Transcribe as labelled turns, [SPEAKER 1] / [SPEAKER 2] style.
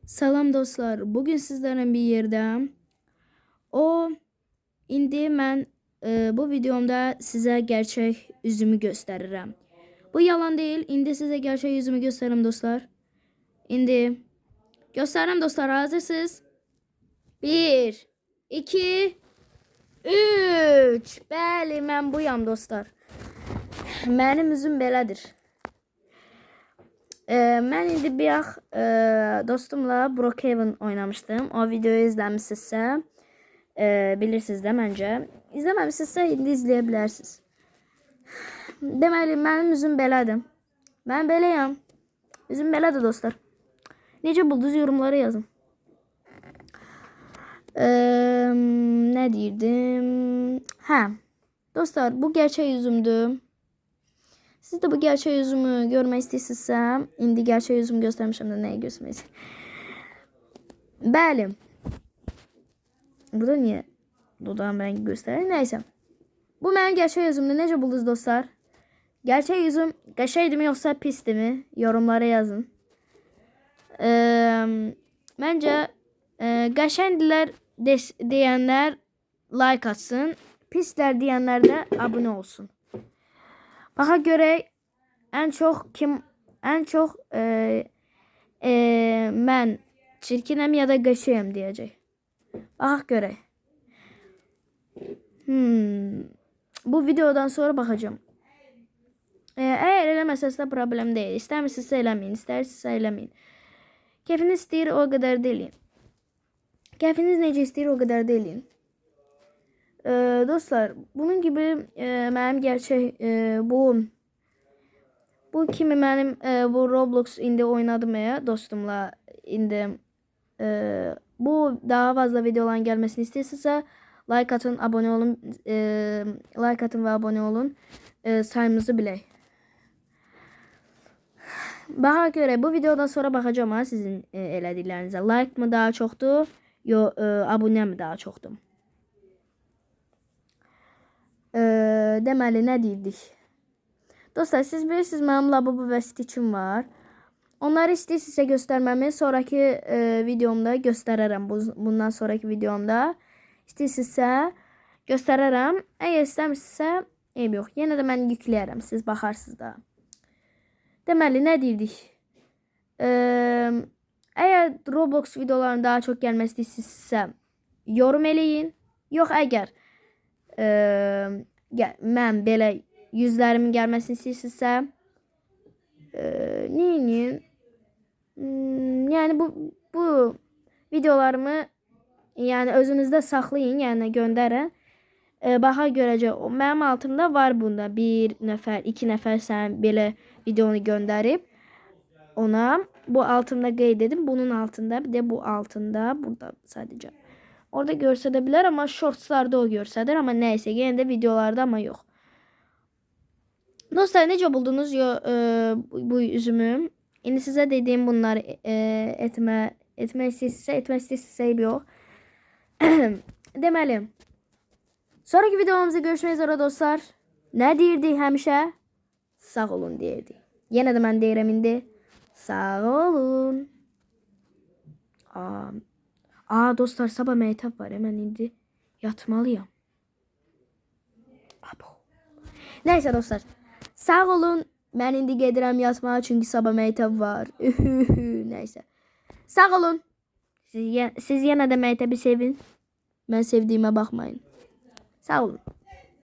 [SPEAKER 1] Salam dostlar. Bugün sizlerle bir yerdeyim. İndi mən bu videomda size gerçek yüzümü gösteririm. Bu yalan değil. İndi size gerçek yüzümü gösteririm dostlar. İndi gösteririm dostlar. Hazırsınız? 1, 2, 3. Bəli, mən buyam dostlar. Mənim üzüm belədir. Mən indi bir yax dostumla Brookhaven oynamışdım. O videoyu izləmişsinizsə bilirsiniz də məncə. İzləməmişsinizsə indi izləyə bilərsiniz. Deməli, mənim üzüm belədir. Mən beləyəm. Üzüm belədir dostlar. Necə buldunuz yorumlara yazın. Nə deyirdim? Hə. Dostlar, bu gerçək yüzümdür. Siz de bu gerçek yüzümü görmek istəyirsinizsə, indi gerçek yüzümü göstermişim de nəyi göstermək istəyirəm. Bəli. Burada niye dodağım rengi gösterir? Neyse. Bu mənim gerçek yüzümdür. Necə buldunuz dostlar? Gerçek yüzüm qəşəngdir mi yoksa pisdir mi? Yorumlara yazın. Məncə qəşəngdilər deyənlər like atsın. Pislər deyənlər də abone olsun. Baxa görək en çok mən çirkinəm ya da qəşəyəm deyəcək. Baxa görək. Bu videodan sonra baxacağım. Eğer eləməsəsə problem değil. İstəmirsinizsə eləməyin, istəyirsinizsə eləməyin. Keyfiniz istəyir o qədər deyin. Keyfiniz necə istəyir o qədər deyin. Dostlar, bunun gibi mənim gerçek bu kimi mənim bu Roblox indi oynadım ya dostumla indi bu daha fazla videoların gelmesini istiyorsanız like atın, abone olun, like atın ve abone olun, sayımızı bilək. Baxa göre bu videodan sonra bakacağım ha sizin elədiklərinizə. Like mı daha çoxdur, abone mi daha çoxdur? Deməli, nə deyirdik? Dostlar, siz bilirsiniz mənim lavabo və Stitch'im var. Onları istəyirsinizsə göstərməmi sonraki videomda göstərərəm. Bundan sonraki videomda istəyirsinizsə göstərərəm. Əgər istəmirsinizsə eyb yox. Yenə də mən yükləyərəm. Siz baxarsınız da. Deməli, nə deyirdik? Əgər Roblox videolarının daha çox gəlməsi istəyirsinizsə yorum eləyin. Yox, əgər mən belə yüzlərimin gəlməsini istəyirsinizsə neyin? Yani bu videolarımı yani özünüzdə saxlayın, yəni göndərin. Baxa görəcək. Mənim altımda var bunda 1 nəfər, 2 nəfər sən belə videonu göndərib ona. Bu altımda qeyd edin. Bunun altında, bir de bu altında, burada sadəcə. Orada görsədə ama shortslarda o görsədir. Ama neyse, yine de videolarda ama yok. Dostlar, necə buldunuz bu üzümü? İndi size dediğim bunları etmək istəyirsinizsə yox. Deməli, sonraki videomuzda görüşmək üzere dostlar. Nə deyirdik həmişə? Sağ olun deyirdik. Yenə də mən deyirəm indi. Sağ olun. Dostlar, sabah meytəb var. Hemen indi yatmalıyım. Neyse dostlar. Sağ olun. Ben indi gedirəm yatmağa çünkü sabah meytəb var. Neyse. Sağ olun. Siz yenə də meytəbi sevin. Ben sevdiğime bakmayın. Sağ olun.